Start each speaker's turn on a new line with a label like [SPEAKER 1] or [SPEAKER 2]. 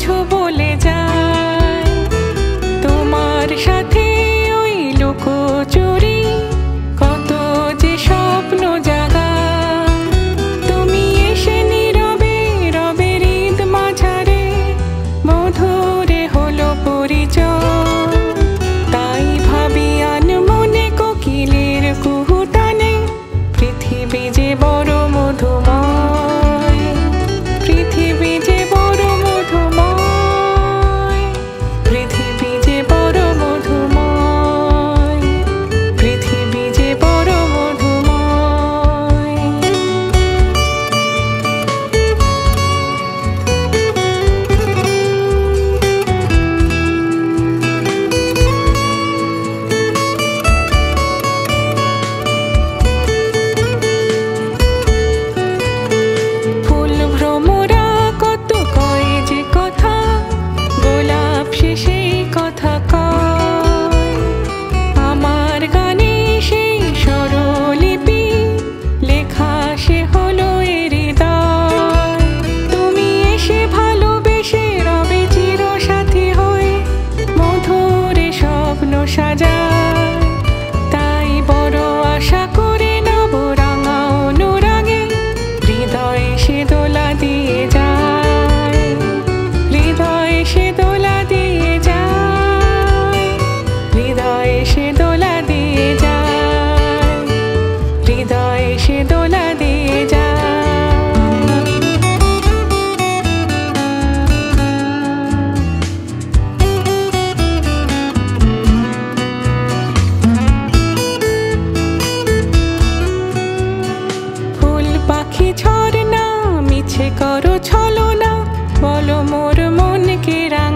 [SPEAKER 1] কিছু বলে যায়। তোমার সাথে ওই লুকোচুরি কত যে স্বপ্ন জাগায়। তুমি এসে নীরবে রবে হৃদ মাঝারে মধুরে হলো পরিচয়। তাই ভাবি আনমনে কোকিলের কুহুতানে পৃথিবী যে বড় মধুময়, পৃথিবী যে বড় মধুময়, পৃথিবী যে বড় মধুময়, পৃথিবী যে বড় মধুময়। ফুল ভ্রমরা কত কয় যে কথা, গোলাপ সে সেই কথা কয়। আমার গানে সেই স্বরলিপি লেখা সে হলো এ হৃদয়। তুমি এসে ভালোবেসে রবে চিরসাথী হয়ে মধুরে স্বপ্ন সাজায়। তাই বড় আশা করে নব রাঙা অনুরাগে হৃদয়ে সে দোলা দিয়ে যায়, হৃদয়ে সে দোলা দিয়ে যায়, হৃদয়ে সে দোলা দিয়ে যায়, হৃদয়ে সে দোলা দিয়ে যায়। ফুল পাখি ঝরনা মিছে করো ছলনা, বলো মোর মনকে রাঙা।